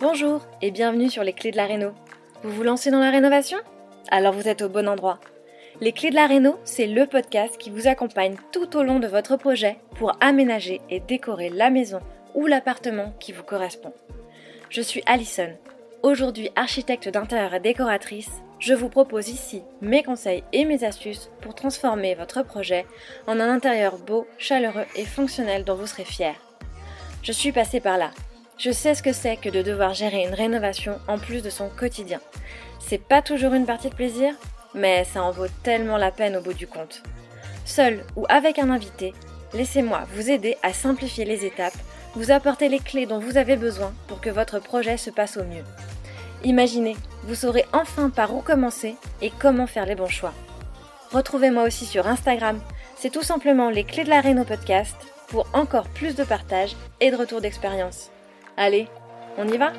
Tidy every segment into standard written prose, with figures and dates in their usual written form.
Bonjour et bienvenue sur les clés de la réno. Vous vous lancez dans la rénovation ? Alors vous êtes au bon endroit. Les clés de la réno, c'est le podcast qui vous accompagne tout au long de votre projet pour aménager et décorer la maison ou l'appartement qui vous correspond. Je suis Alison, aujourd'hui architecte d'intérieur et décoratrice. Je vous propose ici mes conseils et mes astuces pour transformer votre projet en un intérieur beau, chaleureux et fonctionnel dont vous serez fiers. Je suis passée par là. Je sais ce que c'est que de devoir gérer une rénovation en plus de son quotidien. C'est pas toujours une partie de plaisir, mais ça en vaut tellement la peine au bout du compte. Seul ou avec un invité, laissez-moi vous aider à simplifier les étapes, vous apporter les clés dont vous avez besoin pour que votre projet se passe au mieux. Imaginez, vous saurez enfin par où commencer et comment faire les bons choix. Retrouvez-moi aussi sur Instagram, c'est tout simplement les clés de la réno podcast pour encore plus de partage et de retour d'expérience. Allez, on y va ?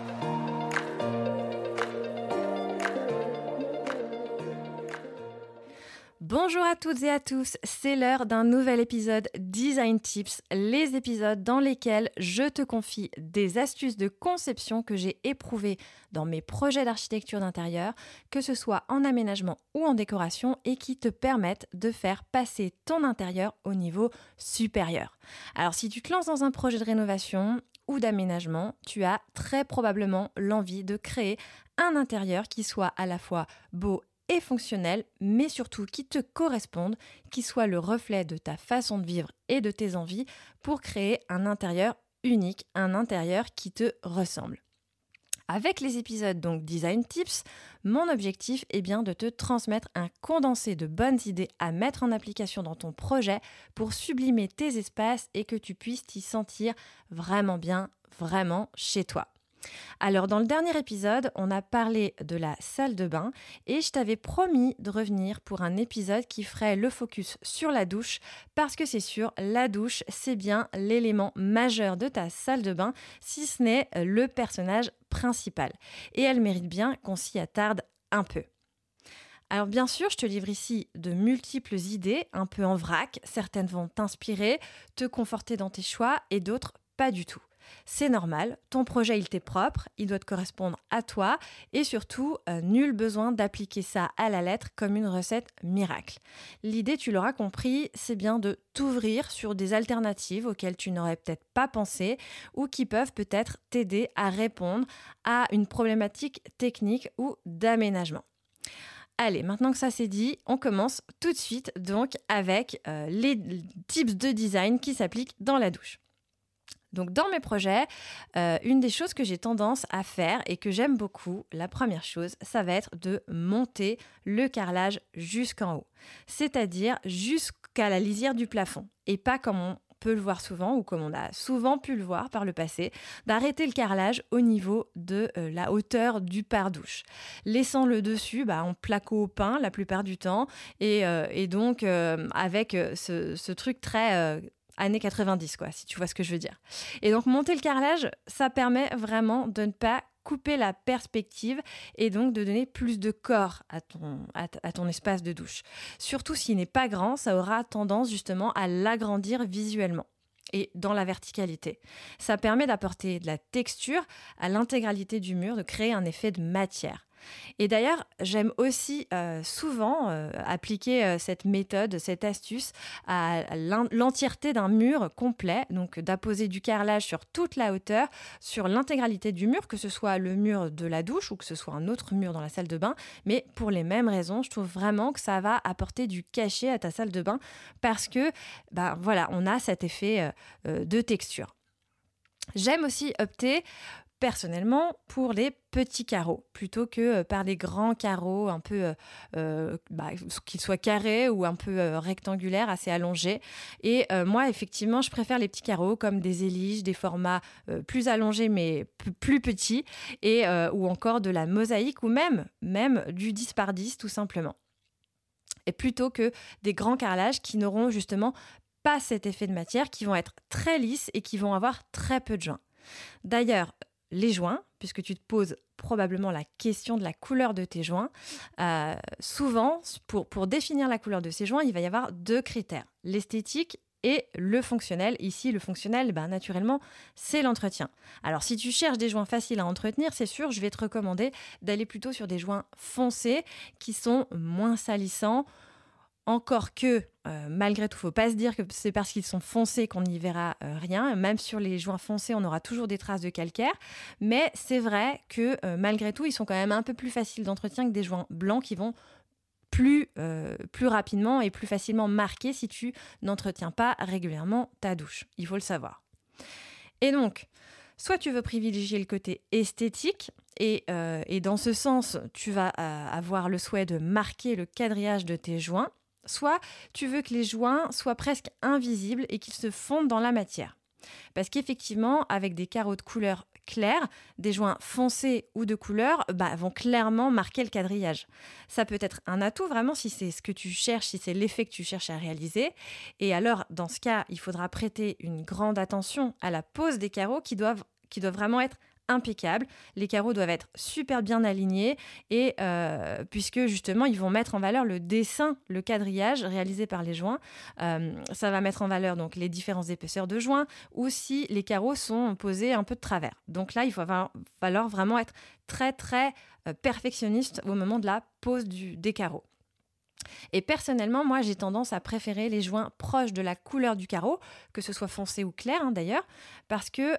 Bonjour à toutes et à tous, c'est l'heure d'un nouvel épisode Design Tips, les épisodes dans lesquels je te confie des astuces de conception que j'ai éprouvées dans mes projets d'architecture d'intérieur, que ce soit en aménagement ou en décoration et qui te permettent de faire passer ton intérieur au niveau supérieur. Alors si tu te lances dans un projet de rénovation ou d'aménagement, tu as très probablement l'envie de créer un intérieur qui soit à la fois beau et fonctionnel, mais surtout qui te corresponde, qui soit le reflet de ta façon de vivre et de tes envies pour créer un intérieur unique, un intérieur qui te ressemble. Avec les épisodes donc Design Tips, mon objectif est bien de te transmettre un condensé de bonnes idées à mettre en application dans ton projet pour sublimer tes espaces et que tu puisses t'y sentir vraiment bien, vraiment chez toi. Alors dans le dernier épisode, on a parlé de la salle de bain et je t'avais promis de revenir pour un épisode qui ferait le focus sur la douche parce que c'est sûr, la douche c'est bien l'élément majeur de ta salle de bain si ce n'est le personnage principal et elle mérite bien qu'on s'y attarde un peu. Alors bien sûr, je te livre ici de multiples idées un peu en vrac, certaines vont t'inspirer, te conforter dans tes choix et d'autres pas du tout. C'est normal, ton projet il t'est propre, il doit te correspondre à toi et surtout, nul besoin d'appliquer ça à la lettre comme une recette miracle. L'idée, tu l'auras compris, c'est bien de t'ouvrir sur des alternatives auxquelles tu n'aurais peut-être pas pensé ou qui peuvent peut-être t'aider à répondre à une problématique technique ou d'aménagement. Allez, maintenant que ça c'est dit, on commence tout de suite donc avec les tips de design qui s'appliquent dans la douche. Donc dans mes projets, une des choses que j'ai tendance à faire et que j'aime beaucoup, la première chose, ça va être de monter le carrelage jusqu'en haut. C'est-à-dire jusqu'à la lisière du plafond et pas comme on peut le voir souvent ou comme on a souvent pu le voir par le passé, d'arrêter le carrelage au niveau de la hauteur du pare-douche. Laissant le dessus en placo au pain la plupart du temps et donc avec ce truc très... années 90, quoi, si tu vois ce que je veux dire. Et donc, monter le carrelage, ça permet vraiment de ne pas couper la perspective et donc de donner plus de corps à ton espace de douche. Surtout s'il n'est pas grand, ça aura tendance justement à l'agrandir visuellement et dans la verticalité. Ça permet d'apporter de la texture à l'intégralité du mur, de créer un effet de matière. Et d'ailleurs, j'aime aussi souvent appliquer cette méthode, cette astuce à l'entièreté d'un mur complet, donc d'apposer du carrelage sur toute la hauteur, sur l'intégralité du mur, que ce soit le mur de la douche ou que ce soit un autre mur dans la salle de bain, mais pour les mêmes raisons, je trouve vraiment que ça va apporter du cachet à ta salle de bain parce que, on a cet effet de texture. J'aime aussi opter personnellement pour les petits carreaux plutôt que par des grands carreaux un peu qu'ils soient carrés ou un peu rectangulaires, assez allongés. Et moi, effectivement, je préfère les petits carreaux comme des éliges, des formats plus allongés mais plus petits et ou encore de la mosaïque ou même du 10 par 10 tout simplement. Et plutôt que des grands carrelages qui n'auront justement pas cet effet de matière, qui vont être très lisses et qui vont avoir très peu de joints. D'ailleurs, les joints, puisque tu te poses probablement la question de la couleur de tes joints, souvent, pour définir la couleur de ces joints, il va y avoir deux critères, l'esthétique et le fonctionnel. Ici, le fonctionnel, naturellement, c'est l'entretien. Alors, si tu cherches des joints faciles à entretenir, c'est sûr, je vais te recommander d'aller plutôt sur des joints foncés qui sont moins salissants. Encore que, malgré tout, il ne faut pas se dire que c'est parce qu'ils sont foncés qu'on n'y verra rien. Même sur les joints foncés, on aura toujours des traces de calcaire. Mais c'est vrai que, malgré tout, ils sont quand même un peu plus faciles d'entretien que des joints blancs qui vont plus rapidement et plus facilement marquer si tu n'entretiens pas régulièrement ta douche. Il faut le savoir. Et donc, soit tu veux privilégier le côté esthétique et dans ce sens, tu vas avoir le souhait de marquer le quadrillage de tes joints, soit tu veux que les joints soient presque invisibles et qu'ils se fondent dans la matière. Parce qu'effectivement, avec des carreaux de couleur claire, des joints foncés ou de couleur vont clairement marquer le quadrillage. Ça peut être un atout vraiment si c'est ce que tu cherches, si c'est l'effet que tu cherches à réaliser. Et alors, dans ce cas, il faudra prêter une grande attention à la pose des carreaux qui doivent vraiment être impeccable. Les carreaux doivent être super bien alignés et puisque justement ils vont mettre en valeur le dessin, le quadrillage réalisé par les joints. Ça va mettre en valeur donc les différentes épaisseurs de joints ou si les carreaux sont posés un peu de travers. Donc là, il va falloir vraiment être très très perfectionniste au moment de la pose des carreaux. Et personnellement, moi, j'ai tendance à préférer les joints proches de la couleur du carreau, que ce soit foncé ou clair d'ailleurs, parce que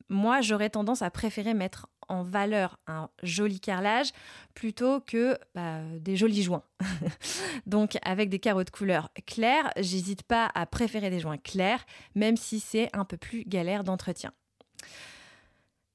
moi, j'aurais tendance à préférer mettre en valeur un joli carrelage plutôt que des jolis joints. Donc, avec des carreaux de couleur claire, j'hésite pas à préférer des joints clairs, même si c'est un peu plus galère d'entretien.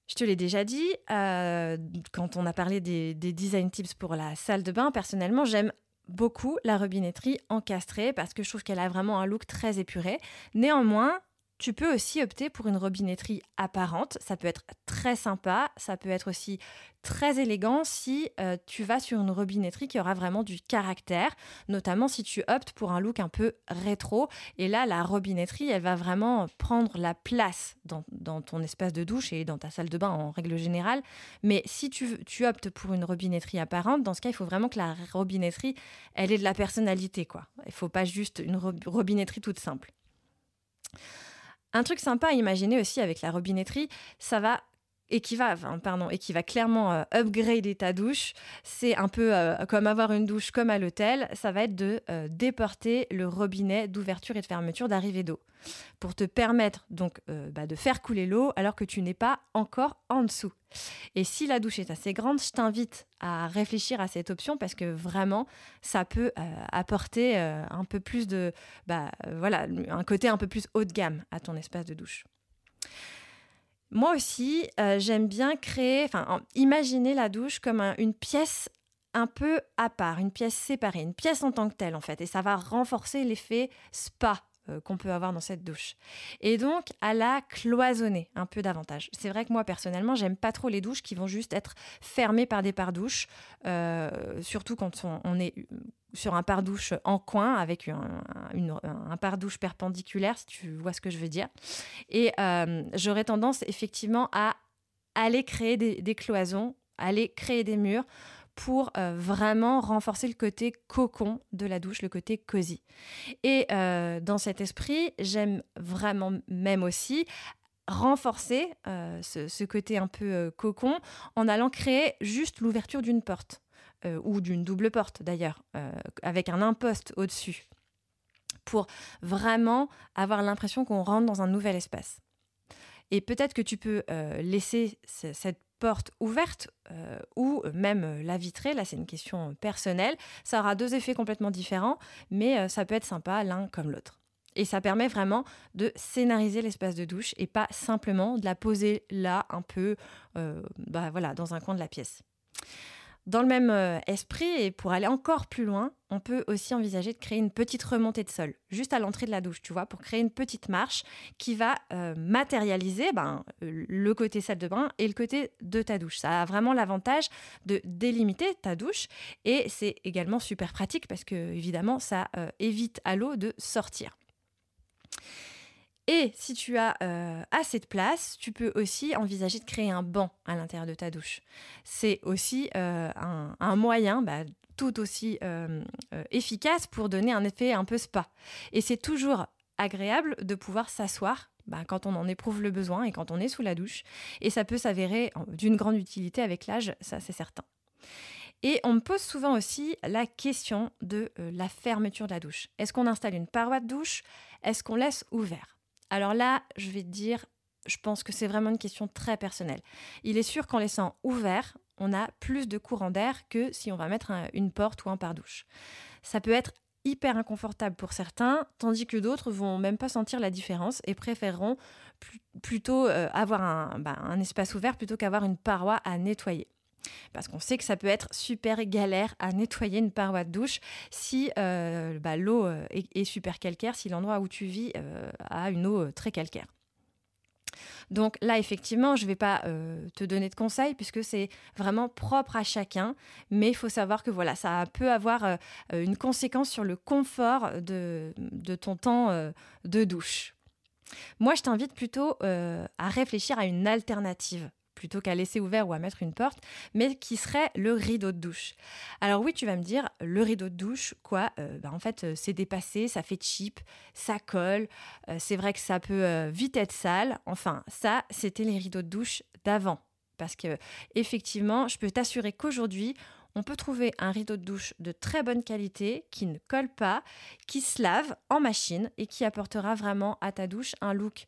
Je te l'ai déjà dit, quand on a parlé des design tips pour la salle de bain, personnellement, j'aime beaucoup la robinetterie encastrée parce que je trouve qu'elle a vraiment un look très épuré. Néanmoins, tu peux aussi opter pour une robinetterie apparente. Ça peut être très sympa, ça peut être aussi très élégant si tu vas sur une robinetterie qui aura vraiment du caractère, notamment si tu optes pour un look un peu rétro. Et là, la robinetterie, elle va vraiment prendre la place dans ton espace de douche et dans ta salle de bain en règle générale. Mais si tu optes pour une robinetterie apparente, dans ce cas, il faut vraiment que la robinetterie, elle ait de la personnalité, quoi. Il ne faut pas juste une robinetterie toute simple. Un truc sympa à imaginer aussi avec la robinetterie, et qui va clairement upgrader ta douche, c'est un peu comme avoir une douche comme à l'hôtel, ça va être de déporter le robinet d'ouverture et de fermeture d'arrivée d'eau pour te permettre donc de faire couler l'eau alors que tu n'es pas encore en dessous. Et si la douche est assez grande, je t'invite à réfléchir à cette option parce que vraiment, ça peut apporter un peu plus un côté un peu plus haut de gamme à ton espace de douche. Moi aussi, j'aime bien imaginer la douche comme une pièce un peu à part, une pièce séparée, une pièce en tant que telle en fait. Et ça va renforcer l'effet spa qu'on peut avoir dans cette douche. Et donc, à la cloisonner un peu davantage. C'est vrai que moi, personnellement, j'aime pas trop les douches qui vont juste être fermées par des pare-douches, surtout quand on est sur un pare-douche en coin avec un pare-douche perpendiculaire, si tu vois ce que je veux dire. Et j'aurais tendance effectivement à aller créer des cloisons, aller créer des murs pour vraiment renforcer le côté cocon de la douche, le côté cosy. Et dans cet esprit, j'aime vraiment même aussi renforcer ce côté un peu cocon en allant créer juste l'ouverture d'une porte ou d'une double porte d'ailleurs, avec un imposte au-dessus pour vraiment avoir l'impression qu'on rentre dans un nouvel espace. Et peut-être que tu peux laisser cette porte ouverte ou même la vitrer. Là, c'est une question personnelle. Ça aura deux effets complètement différents, mais ça peut être sympa l'un comme l'autre. Et ça permet vraiment de scénariser l'espace de douche et pas simplement de la poser là, un peu dans un coin de la pièce. Dans le même esprit, et pour aller encore plus loin, on peut aussi envisager de créer une petite remontée de sol, juste à l'entrée de la douche, tu vois, pour créer une petite marche qui va matérialiser le côté salle de bain et le côté de ta douche. Ça a vraiment l'avantage de délimiter ta douche et c'est également super pratique parce que, évidemment, ça évite à l'eau de sortir. Et si tu as assez de place, tu peux aussi envisager de créer un banc à l'intérieur de ta douche. C'est aussi un moyen tout aussi efficace pour donner un effet un peu spa. Et c'est toujours agréable de pouvoir s'asseoir quand on en éprouve le besoin et quand on est sous la douche. Et ça peut s'avérer d'une grande utilité avec l'âge, ça c'est certain. Et on me pose souvent aussi la question de la fermeture de la douche. Est-ce qu'on installe une paroi de douche ? Est-ce qu'on laisse ouvert ? Alors là, je vais te dire, je pense que c'est vraiment une question très personnelle. Il est sûr qu'en laissant ouvert, on a plus de courant d'air que si on va mettre une porte ou un pare-douche. Ça peut être hyper inconfortable pour certains, tandis que d'autres vont même pas sentir la différence et préféreront plutôt avoir un espace ouvert plutôt qu'avoir une paroi à nettoyer. Parce qu'on sait que ça peut être super galère à nettoyer une paroi de douche si l'eau est super calcaire, si l'endroit où tu vis a une eau très calcaire. Donc là, effectivement, je ne vais pas te donner de conseils puisque c'est vraiment propre à chacun. Mais il faut savoir que voilà, ça peut avoir une conséquence sur le confort de ton temps de douche. Moi, je t'invite plutôt à réfléchir à une alternative plutôt qu'à laisser ouvert ou à mettre une porte, mais qui serait le rideau de douche. Alors oui, tu vas me dire, le rideau de douche, quoi en fait, c'est dépassé, ça fait cheap, ça colle, c'est vrai que ça peut vite être sale. Enfin, ça, c'était les rideaux de douche d'avant. Parce que effectivement, je peux t'assurer qu'aujourd'hui, on peut trouver un rideau de douche de très bonne qualité, qui ne colle pas, qui se lave en machine et qui apportera vraiment à ta douche un look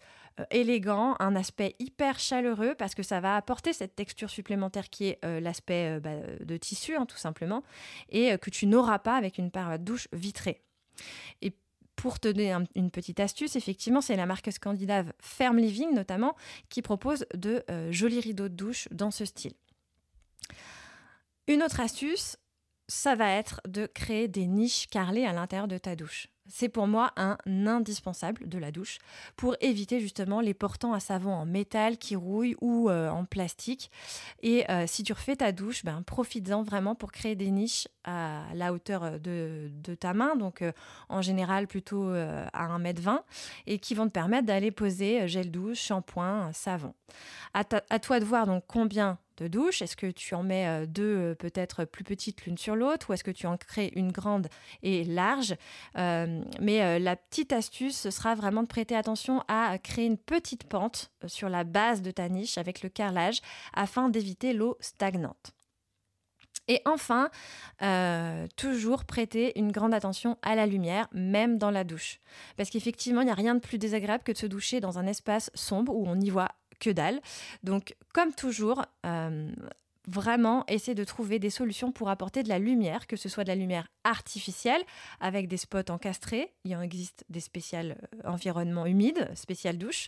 élégant, un aspect hyper chaleureux parce que ça va apporter cette texture supplémentaire qui est l'aspect de tissu, tout simplement, et que tu n'auras pas avec une paroi de douche vitrée. Et pour te donner une petite astuce, effectivement, c'est la marque scandinave Ferm Living notamment qui propose de jolis rideaux de douche dans ce style. Une autre astuce, ça va être de créer des niches carrelées à l'intérieur de ta douche. C'est pour moi un indispensable de la douche pour éviter justement les portants à savon en métal qui rouillent ou en plastique. Et si tu refais ta douche, profites-en vraiment pour créer des niches à la hauteur de ta main, donc en général plutôt à 1,20 m, et qui vont te permettre d'aller poser gel douche, shampoing, savon. À toi de voir donc combien de douches. Est-ce que tu en mets deux peut-être plus petites l'une sur l'autre ou est-ce que tu en crées une grande et large mais la petite astuce, ce sera vraiment de prêter attention à créer une petite pente sur la base de ta niche avec le carrelage afin d'éviter l'eau stagnante. Et enfin, toujours prêter une grande attention à la lumière, même dans la douche. Parce qu'effectivement, il n'y a rien de plus désagréable que de se doucher dans un espace sombre où on n'y voit que dalle. Donc, comme toujours, vraiment essayer de trouver des solutions pour apporter de la lumière, que ce soit de la lumière artificielle avec des spots encastrés, il en existe des spéciales environnements humides, spéciales douches,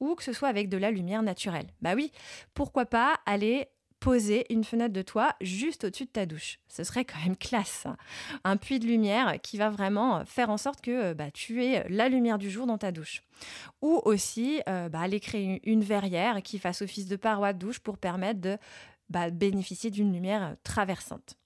ou que ce soit avec de la lumière naturelle. Bah oui, pourquoi pas aller poser une fenêtre de toit juste au-dessus de ta douche. Ce serait quand même classe, ça. Un puits de lumière qui va vraiment faire en sorte que tu aies la lumière du jour dans ta douche. Ou aussi aller créer une verrière qui fasse office de paroi de douche pour permettre de bénéficier d'une lumière traversante.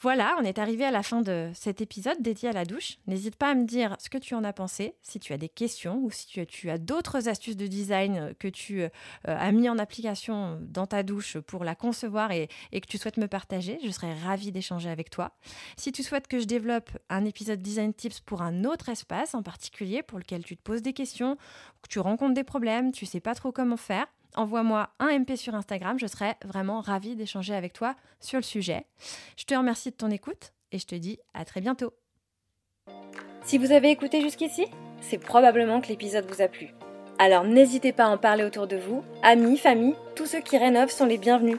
Voilà, on est arrivé à la fin de cet épisode dédié à la douche. N'hésite pas à me dire ce que tu en as pensé, si tu as des questions ou si tu as d'autres astuces de design que tu as mis en application dans ta douche pour la concevoir et que tu souhaites me partager. Je serais ravie d'échanger avec toi. Si tu souhaites que je développe un épisode Design Tips pour un autre espace en particulier pour lequel tu te poses des questions, que tu rencontres des problèmes, tu ne sais pas trop comment faire, envoie-moi un MP sur Instagram, je serai vraiment ravie d'échanger avec toi sur le sujet. Je te remercie de ton écoute et je te dis à très bientôt. Si vous avez écouté jusqu'ici, c'est probablement que l'épisode vous a plu. Alors n'hésitez pas à en parler autour de vous, amis, famille, tous ceux qui rénovent sont les bienvenus.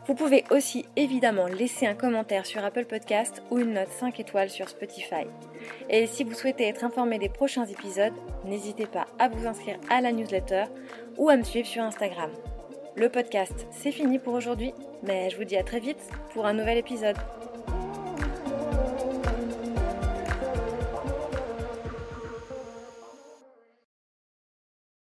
Vous pouvez aussi évidemment laisser un commentaire sur Apple Podcast ou une note 5 étoiles sur Spotify. Et si vous souhaitez être informé des prochains épisodes, n'hésitez pas à vous inscrire à la newsletter ou à me suivre sur Instagram. Le podcast, c'est fini pour aujourd'hui, mais je vous dis à très vite pour un nouvel épisode.